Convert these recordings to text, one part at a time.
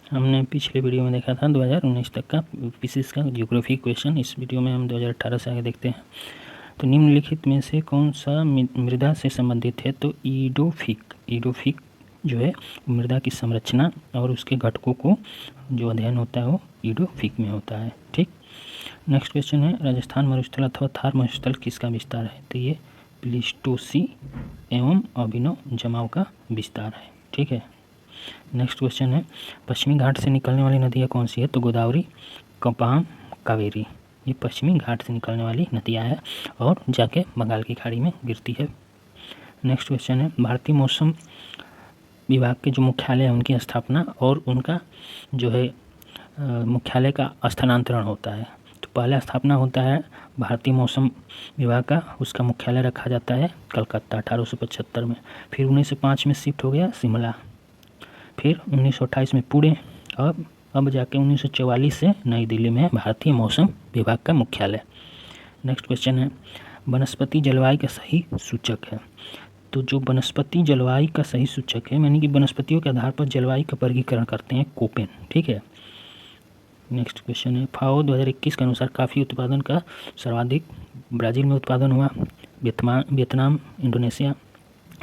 हमने पिछले वीडियो में देखा था 2019 तक का पीसीएस का ज्योग्राफी क्वेश्चन। इस वीडियो में हम 2018 से आगे देखते हैं। तो निम्नलिखित में से कौन सा मृदा से संबंधित है? तो ईडोफिक जो है मृदा की संरचना और उसके घटकों को जो अध्ययन होता है वो ईडोफिक में होता है। ठीक। नेक्स्ट क्वेश्चन है, राजस्थान मरुस्थल अथवा थार मरुस्थल किसका विस्तार है? तो ये प्लीस्टोसी एवं अभिनव जमाव का विस्तार है। ठीक है। नेक्स्ट क्वेश्चन है, पश्चिमी घाट से निकलने वाली नदियाँ कौन सी है? तो गोदावरी, कपाम, कावेरी। ये पश्चिमी घाट से निकलने वाली नदियाँ है और जाके बंगाल की खाड़ी में गिरती है। नेक्स्ट क्वेश्चन है, भारतीय मौसम विभाग के जो मुख्यालय है उनकी स्थापना और उनका जो है मुख्यालय का स्थानांतरण होता है। तो पहला स्थापना होता है भारतीय मौसम विभाग का, उसका मुख्यालय रखा जाता है कलकत्ता 1875 में। फिर 1905 में शिफ्ट हो गया शिमला, फिर 1928 में पुणे, अब जाके 1944 से नई दिल्ली में भारतीय मौसम विभाग का मुख्यालय। नेक्स्ट क्वेश्चन है, वनस्पति जलवायु का सही सूचक है? तो जो वनस्पति जलवायु का सही सूचक है, यानी कि वनस्पतियों के आधार पर जलवायु का वर्गीकरण करते हैं, कोपेन। ठीक है। नेक्स्ट क्वेश्चन है, फाओ 2021 के अनुसार कॉफ़ी उत्पादन का सर्वाधिक ब्राज़ील में उत्पादन हुआ, वियतनाम, इंडोनेशिया।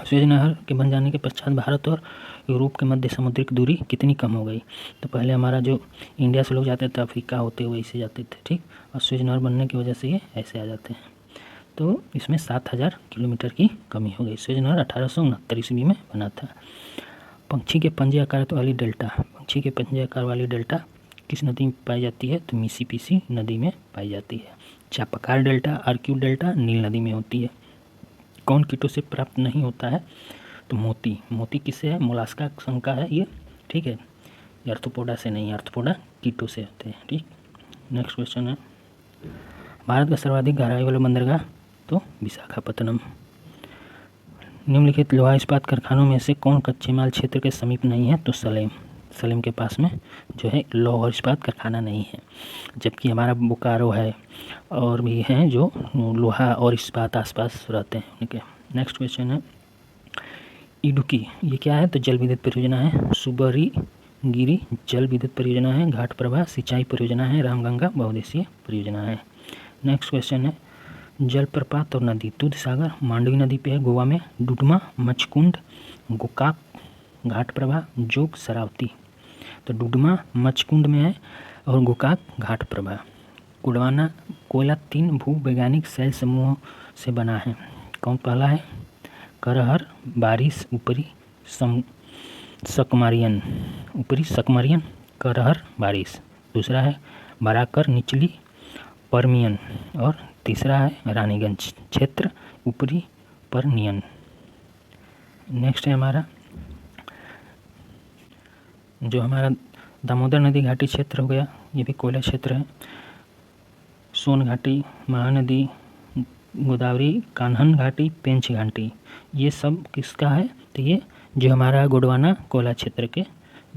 सुएज नहर के बन जाने के पश्चात भारत और यूरोप के मध्य समुद्र की दूरी कितनी कम हो गई? तो पहले हमारा जो इंडिया से लोग जाते थे अफ्रीका होते हुए इसे जाते थे। ठीक। और सुएज नहर बनने की वजह से ये ऐसे आ जाते हैं। तो इसमें 7000 किलोमीटर की कमी हो गई। सुएज नहर 1869 ईस्वी में बना था। पंछी के पंजे आकार वाली डेल्टा, पंछी के पंजे आकार वाली डेल्टा किस नदी में पाई जाती है? तो मिसिसिपी नदी में पाई जाती है। चापाकार डेल्टा, आर्क्यू डेल्टा नील नदी में होती है। कौन कीटों से प्राप्त नहीं होता है? तो मोती किससे है? मोलास्का संघ का है ये। ठीक है। आर्थ्रोपोडा से नहीं, आर्थ्रोपोडा कीटों से होते हैं। ठीक। नेक्स्ट क्वेश्चन है, भारत का सर्वाधिक गहराई वाला बंदरगाह? तो विशाखापत्तनम। निम्नलिखित लोहा इस्पात कारखानों में से कौन कच्चे माल क्षेत्र के समीप नहीं है? तो सलेम के पास में जो है लोहा और इस्पात कारखाना नहीं है, जबकि हमारा बोकारो है और भी हैं जो लोहा और इस्पात आसपास रहते हैं उनके। नेक्स्ट क्वेश्चन है, इडुक्की ये क्या है? तो जल विद्युत परियोजना है। सुबरीगिरी जल विद्युत परियोजना है। घाट प्रभा सिंचाई परियोजना है। रामगंगा बहुउद्देशीय परियोजना है। नेक्स्ट क्वेश्चन है, जलप्रपात और नदी? दूध सागर मांडवी नदी पे है गोवा में। डुडमा, मचकुंड, गोकाक, घाट प्रभा, जोग, शरावती। तो डुडमा मचकुंड में है और गोकाक घाट प्रभा। गोंडवाना कोयला 3 भूवैज्ञानिक शैल समूहों से बना है। कौन पहला है? करहर, बारिश, ऊपरी सकमारियन, ऊपरी सकमारियन, करहर, बारिश। दूसरा है बराकर, निचली पर्मियन। और तीसरा है रानीगंज क्षेत्र, ऊपरी पर्नियन। नेक्स्ट है हमारा जो हमारा दामोदर नदी घाटी क्षेत्र हो गया, ये भी कोयला क्षेत्र है। सोन घाटी, महानदी, गोदावरी, कान्हन घाटी, पेंच घाटी, ये सब किसका है? तो ये जो हमारा गोंडवाना कोयला क्षेत्र के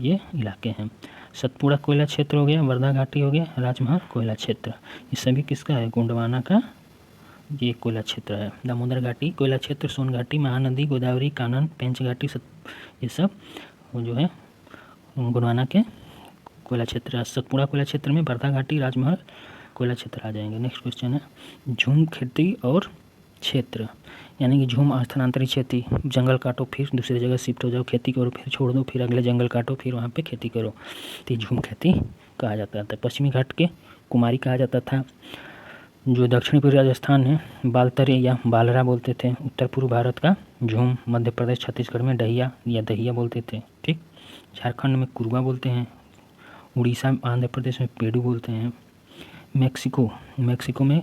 ये इलाके हैं। सतपुड़ा कोयला क्षेत्र हो गया, वर्धा घाटी हो गया, राजमहल कोयला क्षेत्र, ये सभी किसका है? गोंडवाना का ये कोयला क्षेत्र है। दामोदर घाटी कोयला क्षेत्र, सोन घाटी, महानदी, गोदावरी, कानन, पेंच घाटी, ये सब जो है गोंडवाना के कोयला क्षेत्र। सतपुड़ा कोयला क्षेत्र में वर्धा घाटी, राजमहल कोयला क्षेत्र आ जाएंगे। नेक्स्ट क्वेश्चन है, झूम खेती और क्षेत्र, यानी कि झूम स्थानांतरित खेती, जंगल काटो फिर दूसरी जगह शिफ्ट हो जाओ, खेती करो फिर छोड़ दो, फिर अगले जंगल काटो फिर वहाँ पे खेती करो, तो झूम खेती कहा जाता था। पश्चिमी घाट के कुमारी कहा जाता था। जो दक्षिणी पूर्वी राजस्थान है बालतरे या बालरा बोलते थे। उत्तर पूर्व भारत का झूम, मध्य प्रदेश छत्तीसगढ़ में डहिया या दहिया बोलते थे। ठीक। झारखंड में कुरुआ बोलते हैं। उड़ीसा आंध्र प्रदेश में पेड़ू बोलते हैं। मैक्सिको में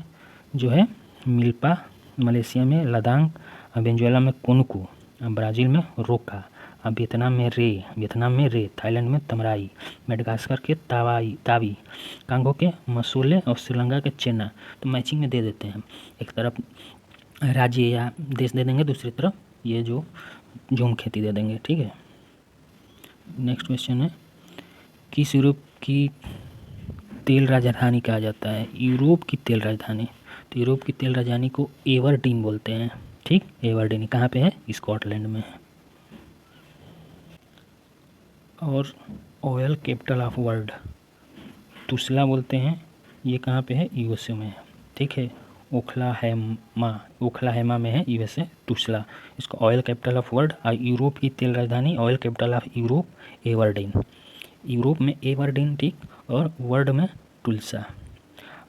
जो है मिल्पा, मलेशिया में लदांग, वेनेजुएला में कोनुकू, ब्राज़ील में रोका, वियतनाम में रे, थाईलैंड में तमराई, मेडागास्कर के तावी, कांगो के मसूले और श्रीलंका के चेना। तो मैचिंग में दे देते हैं, एक तरफ राज्य या देश दे देंगे, दूसरी तरफ ये जो झूम खेती दे देंगे। ठीक है। नेक्स्ट क्वेश्चन है, किस यूरोप की तेल राजधानी कहा जाता है? यूरोप की तेल राजधानी, तो यूरोप की तेल राजधानी को एवरडीन बोलते हैं। ठीक। एवरडीन कहाँ पे है? स्कॉटलैंड में है। और ऑयल कैपिटल ऑफ वर्ल्ड, तुसला बोलते हैं। ये कहाँ पे है? यूएसए में है, ठीक है। ओखलाहेमा में है यूएसए, तुसला। इसको ऑयल कैपिटल ऑफ वर्ल्ड। और यूरोप की तेल राजधानी, oil capital of Europe Aberdeen. Europe में एवर्डीन, ठीक, और वर्ल्ड में तुलसा।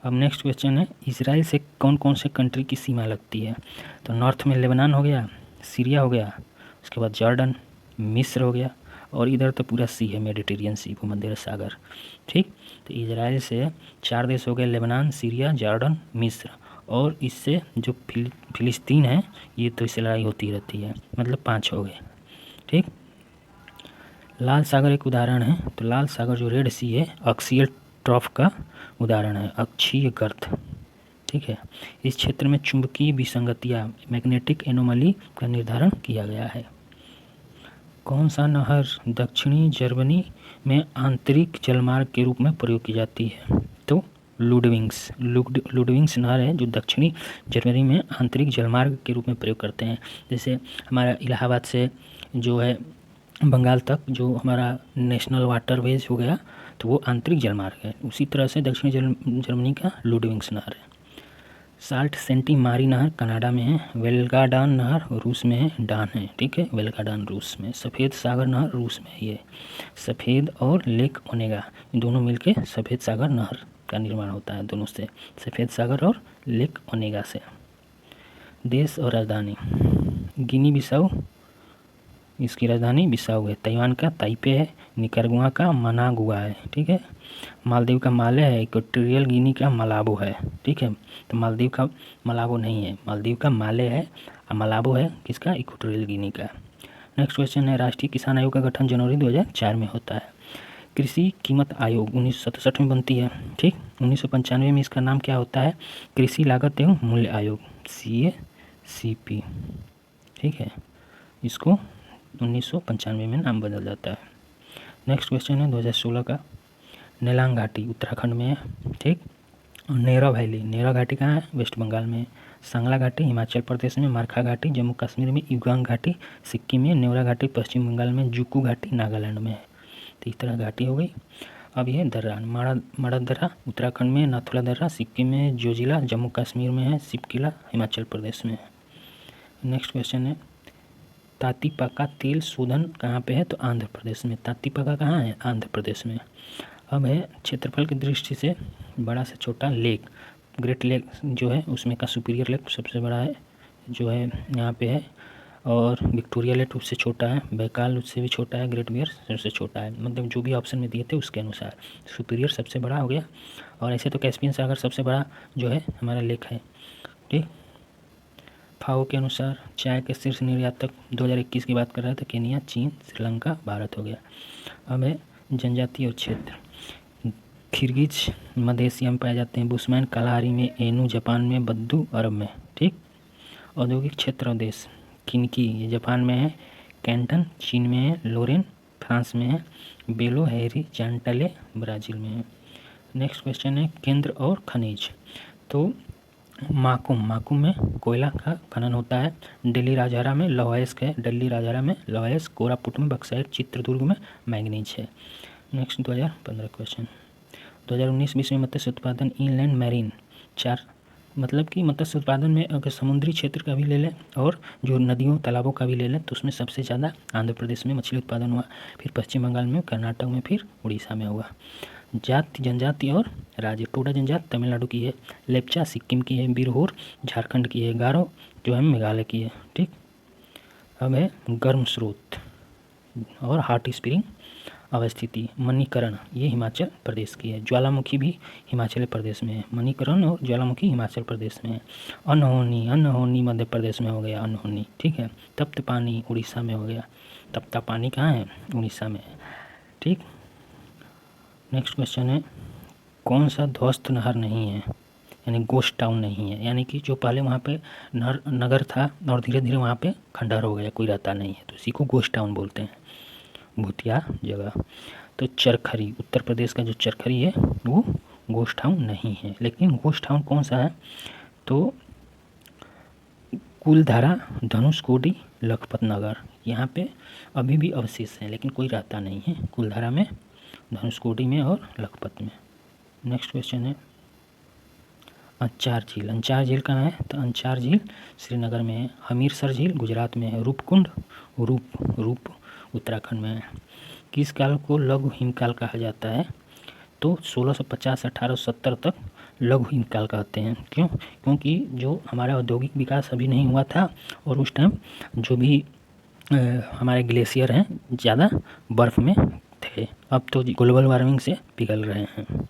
अब नेक्स्ट क्वेश्चन है, इसराइल से कौन कौन से कंट्री की सीमा लगती है? तो नॉर्थ में लेबनान हो गया, सीरिया हो गया, उसके बाद जॉर्डन, मिस्र हो गया, और इधर तो पूरा सी है, मेडिटेरियन सी, भूमध्य सागर, ठीक। तो इसराइल से 4 देश हो गए, लेबनान, सीरिया, जॉर्डन, मिस्र। और इससे जो फिलिस्तीन है, ये तो इससे लड़ाई होती रहती है, मतलब 5 हो गए, ठीक। लाल सागर एक उदाहरण है। तो लाल सागर जो रेड सी है, अक्सियल ट्रॉफ का उदाहरण है, अक्षीय गर्त, ठीक है। इस क्षेत्र में चुंबकीय विसंगतियाँ, मैग्नेटिक एनोमली का निर्धारण किया गया है। कौन सा नहर दक्षिणी जर्मनी में आंतरिक जलमार्ग के रूप में प्रयोग की जाती है? तो लुडविंग्स नहर है जो दक्षिणी जर्मनी में आंतरिक जलमार्ग के रूप में प्रयोग करते हैं। जैसे हमारा इलाहाबाद से जो है बंगाल तक जो हमारा नेशनल वाटरवेज हो गया, तो वो आंतरिक जलमार्ग है। उसी तरह से दक्षिणी जर्मनी का लुडविंग्स नहर है। साल्ट सेंटी मारी नहर कनाडा में है। वेलगाडान नहर रूस में है, डान है, ठीक है, वेलगाडान रूस में। सफ़ेद सागर नहर रूस में है। ये सफ़ेद और लेक ओनेगा दोनों मिलके सफ़ेद सागर नहर का निर्माण होता है, दोनों से, सफ़ेद सागर और लेक ओनेगा से। देश और राजधानी, गिनी बिसाऊ, इसकी राजधानी बिसाऊ है। ताइवान का ताइपे है। निकारागुआ का मनागुआ है, ठीक है। मालदीव का माले है। इक्वेटोरियल गिनी का मलाबो है, ठीक है। तो मालदीव का मलाबो नहीं है, मालदीव का माले है, और मलाबो है किसका? इक्वेटोरियल गिनी का। नेक्स्ट क्वेश्चन है, राष्ट्रीय किसान आयोग का गठन जनवरी 2004 में होता है। कृषि कीमत आयोग 1967 में बनती है, ठीक। 1995 में इसका नाम क्या होता है? कृषि लागत एवं मूल्य आयोग, CACP, ठीक है। इसको 1995 में नाम बदल जाता है। नेक्स्ट क्वेश्चन है 2016 का, नेलांग घाटी उत्तराखंड में है, ठीक। और नेरा वैली, नेरा घाटी कहाँ है? वेस्ट बंगाल में। सांगला घाटी हिमाचल प्रदेश में। मारखा घाटी जम्मू कश्मीर में। युगांग घाटी सिक्किम में। नेवरा घाटी पश्चिम बंगाल में। जुकू घाटी नागालैंड में है। तो इस तरह घाटी हो गई। अब ये दर्रा, माड़ा दर्रा उत्तराखंड में। नाथुला दर्रा सिक्किम में। जोजिला जम्मू कश्मीर में है। सिपकिला हिमाचल प्रदेश में है। नेक्स्ट क्वेश्चन है, तातीपाका तेल शोधन कहाँ पे है? तो आंध्र प्रदेश में। तातीपाका कहाँ है? आंध्र प्रदेश में। अब है क्षेत्रफल की दृष्टि से बड़ा से छोटा लेक, ग्रेट लेक जो है उसमें का सुपीरियर लेक सबसे बड़ा है, जो है यहाँ पे है। और विक्टोरिया लेक उससे छोटा है। बैकाल उससे भी छोटा है। ग्रेट बियर सबसे छोटा है। मतलब जो भी ऑप्शन में दिए थे उसके अनुसार सुपीरियर सबसे बड़ा हो गया। और ऐसे तो कैस्पियन सागर सबसे बड़ा जो है हमारा लेक है, ठीक। फाओ के अनुसार चाय के शीर्ष निर्यातक 2021 की बात कर रहा था, केनिया, चीन, श्रीलंका, भारत हो गया। अब है जनजाति और क्षेत्र, किर्गिज मध्य एशिया में पाए जाते हैं। बुशमैन कालाहारी में। एनू जापान में। बद्दू अरब में, ठीक। औद्योगिक क्षेत्र और देश, किनकी ये जापान में है। कैंटन चीन में है। लोरेन फ्रांस में है। बेलो हॉरिज़ॉन्टले ब्राज़ील में है। नेक्स्ट क्वेश्चन है, केंद्र और खनिज। तो माकुम में कोयला का खनन होता है। दिल्ली राजहरा में लौह अयस्क है। दिल्ली राजहरा में लौह अयस्क। कोरापुट में बक्साइट। चित्रदुर्ग में मैंगनीज है। नेक्स्ट 2015 क्वेश्चन, 2019-20 में मत्स्य उत्पादन इनलैंड मैरीन 4, मतलब कि मत्स्य उत्पादन में अगर समुद्री क्षेत्र का भी ले लें और जो नदियों तालाबों का भी ले लें तो उसमें सबसे ज़्यादा आंध्र प्रदेश में मछली उत्पादन हुआ, फिर पश्चिम बंगाल में, कर्नाटक में, फिर उड़ीसा में हुआ। जाति जनजाति और राज्य, टोडा जनजाति तमिलनाडु की है। लेप्चा सिक्किम की है। बिरहोर झारखंड की है। गारो जो है मेघालय की है, ठीक। अब है गर्म स्रोत और हॉट स्प्रिंग अवस्थिति, मणिकरण ये हिमाचल प्रदेश की है। ज्वालामुखी भी हिमाचल प्रदेश में है। मणिकरण और ज्वालामुखी हिमाचल प्रदेश में है। अनहोनी मध्य प्रदेश में हो गया, अनहोनी, ठीक है। तप्त पानी उड़ीसा में हो गया। तप्ता पानी कहाँ है? उड़ीसा में है, ठीक। नेक्स्ट क्वेश्चन है, कौन सा ध्वस्त नहर नहीं है, यानी गोस्ट टाउन नहीं है, यानी कि जो पहले वहाँ पे नगर था और धीरे धीरे वहाँ पे खंडहर हो गया, कोई रहता नहीं है, तो इसी को गोस्ट टाउन बोलते हैं, भूतिया जगह। तो चरखरी, उत्तर प्रदेश का जो चरखरी है वो गोस्ट टाउन नहीं है। लेकिन गोस्ट टाउन कौन सा है? तो कुलधारा, धनुषकोडी, लखपत नगर, यहाँ पे अभी भी अवशेष हैं लेकिन कोई रहता नहीं है। कुलधारा में धनुषकोडी में और लखपत में। नेक्स्ट क्वेश्चन है अंचार झील। अंचार झील कहाँ है? तो अंचार झील श्रीनगर में है। हमीरसर झील गुजरात में है। रूपकुंड रूप उत्तराखंड में है। किस काल को लघु हिमकाल कहा जाता है? तो 1650 से 1870 तक लघु हिमकाल कहते हैं। क्यों? क्योंकि जो हमारा औद्योगिक विकास अभी नहीं हुआ था और उस टाइम जो भी हमारे ग्लेशियर हैं ज़्यादा बर्फ़ में थे। अब तो ग्लोबल वार्मिंग से पिघल रहे हैं।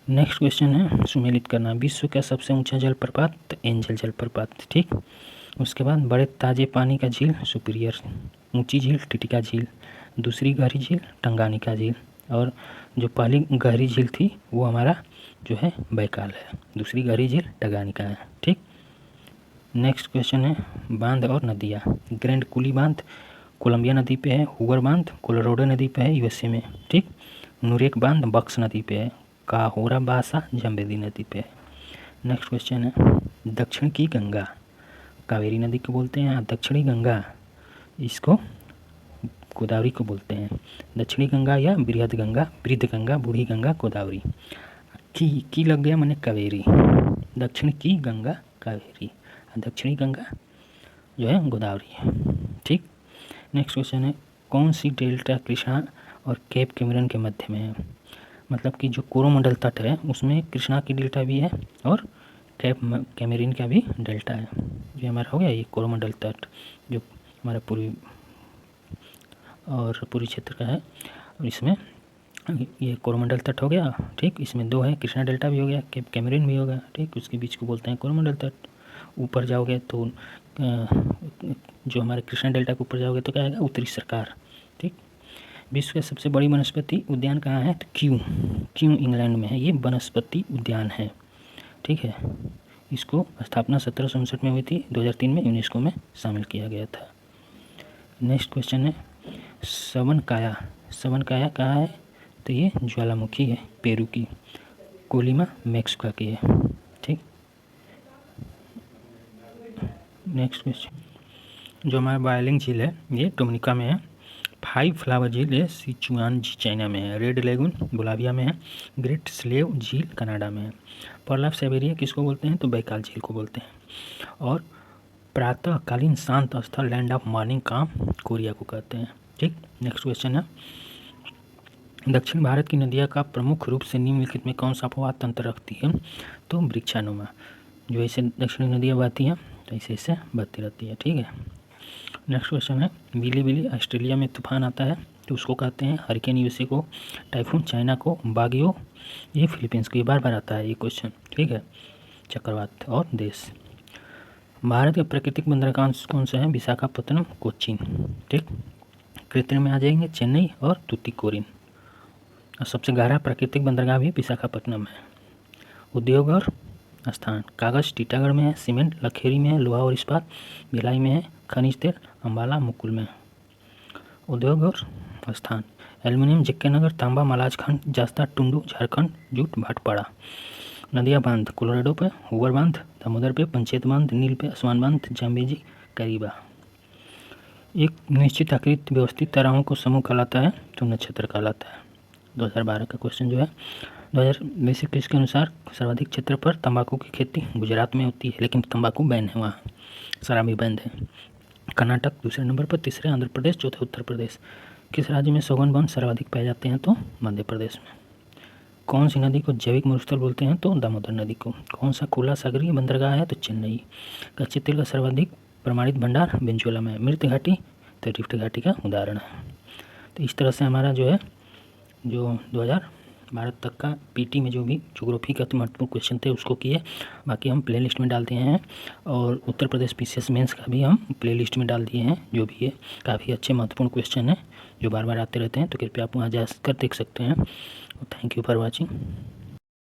नेक्स्ट क्वेश्चन है सुमेलित करना। विश्व का सबसे ऊंचा जलप्रपात? तो एंजल जलप्रपात। ठीक। उसके बाद बड़े ताजे पानी का झील सुपीरियर। ऊंची झील टिटिका झील। दूसरी गहरी झील टंगानिका झील। और जो पहली गहरी झील थी वो हमारा जो है बैकाल है। दूसरी गहरी झील टंगानिका है। ठीक। नेक्स्ट क्वेश्चन है बांध और नदियाँ। ग्रैंड कुली बांध कोलंबिया नदी पे है। हुगर बांध कोलोराडो नदी पे है यूएसए में। ठीक। नुरेक बांध बक्स नदी पे है। काहोरा बासा जम्बेदी नदी पे है। नेक्स्ट क्वेश्चन है दक्षिण की गंगा। कावेरी नदी को बोलते हैं। दक्षिणी गंगा इसको गोदावरी को बोलते हैं। दक्षिणी गंगा या बृहद गंगा बूढ़ी गंगा गोदावरी। की लग गया मैंने कावेरी। दक्षिण की गंगा कावेरी। दक्षिणी गंगा जो है गोदावरी है। ठीक। नेक्स्ट क्वेश्चन है कौन सी डेल्टा कृष्णा और केप कैमरन के मध्य में है? मतलब कि जो कोरोमंडल तट है उसमें कृष्णा की डेल्टा भी है और केप कैमरन का भी डेल्टा है। ये हमारा हो गया ये कोरोमंडल तट जो हमारा पूरी क्षेत्र का है। और इसमें ये कोरोमंडल तट हो गया। ठीक। इसमें दो है, कृष्णा डेल्टा भी हो गया, केप कैमरन भी हो गया। ठीक। उसके बीच को बोलते हैं कोरोमंडल तट। ऊपर जाओगे तो जो हमारे कृष्णा डेल्टा के ऊपर जाओगे तो क्या आएगा? उत्तरी सरकार। ठीक। विश्व का सबसे बड़ी वनस्पति उद्यान कहाँ है? तो क्यू इंग्लैंड में है। ये वनस्पति उद्यान है। ठीक है। इसको स्थापना 1759 में हुई थी। 2003 में यूनेस्को में शामिल किया गया था। नेक्स्ट क्वेश्चन है सवनकाया कहाँ है? तो ये ज्वालामुखी है पेरू की। कोलिमा मैक्सिको की है। ठीक। नेक्स्ट क्वेश्चन जो हमारा बायलिंग झील है ये डोमिनिका में है। 5 फ्लावर झील है सिचुआन चाइना में है। रेड लेगून बोलाविया में है। ग्रेट स्लेव झील कनाडा में है। पर्ल ऑफ साइबेरिया किसको बोलते हैं? तो बैकाल झील को बोलते हैं। और प्रातःकालीन शांत स्थल लैंड ऑफ मॉर्निंग काम कोरिया को कहते हैं। ठीक। नेक्स्ट क्वेश्चन है दक्षिण भारत की नदियाँ का प्रमुख रूप से निम्नलिखित में कौन सा अपवाद तंत्र रखती है? तो वृक्षानुमा। जो ऐसे दक्षिणी नदियाँ बहती हैं तो ऐसे बहती रहती है। ठीक है। नेक्स्ट क्वेश्चन है बिली ऑस्ट्रेलिया में तूफान आता है तो उसको कहते हैं हरिकेन। यूएसए को टाइफून, चाइना को बागियो, ये फिलीपींस को। ये बार आता है ये क्वेश्चन। ठीक है। चक्रवात और देश। भारत का प्राकृतिक बंदरगाह कौन सा है? विशाखापत्तनम, कोचीन। ठीक। कृत्रिम में आ जाएंगे चेन्नई और तूतीकोरिन। और सबसे गहरा प्राकृतिक बंदरगाह भी विशाखापत्तनम है। उद्योग और स्थान कागज़ टीटागढ़ में है। सीमेंट लखेरी में है। लोहा और इस्पात भिलाई में है। खनिज तेल अम्बाला मुकुल में। उद्योग और स्थान एल्युमिनियम जक्केनगर, तांबा मलाजखंड, जास्ता टुंडू झारखंड, जूट भाटपाड़ा। नदियाँ बांध कोलोराडो पे, हुवर बांध दामोदर पे, पंचायत बांध नील पे, आसमान बांध जाम्बेजी करीबा। एक निश्चित आकृति व्यवस्थित ताराओं को समूह कहलाता है तो नक्षत्र कहलाता है। 2012 का क्वेश्चन जो है 2020 के अनुसार सर्वाधिक क्षेत्र पर तंबाकू की खेती गुजरात में होती है लेकिन तंबाकू बैन है वहाँ, शराबी बंद है। कर्नाटक दूसरे नंबर पर, तीसरे आंध्र प्रदेश, चौथे उत्तर प्रदेश। किस राज्य में सौगन वन सर्वाधिक पाए जाते हैं? तो मध्य प्रदेश में। कौन सी नदी को जैविक मरुस्थल बोलते हैं? तो दामोदर नदी को। कौन सा खुला सागरीय बंदरगाह है? तो चेन्नई। कच्चे तेल का सर्वाधिक प्रमाणित भंडार वेनेजुएला में। मृत घाटी तो रिफ्ट घाटी का उदाहरण है। तो इस तरह से हमारा जो है जो 2012 तक का पीटी में जो भी ज्योग्राफी का तो महत्वपूर्ण क्वेश्चन थे उसको किए। बाकी हम प्ले लिस्ट में डाल दिए हैं और उत्तर प्रदेश पीसीएस मेंस का भी हम प्ले लिस्ट में डाल दिए हैं। जो भी है काफ़ी अच्छे महत्वपूर्ण क्वेश्चन हैं जो बार बार आते रहते हैं, तो कृपया आप वहाँ जा कर देख सकते हैं। Thank you for watching.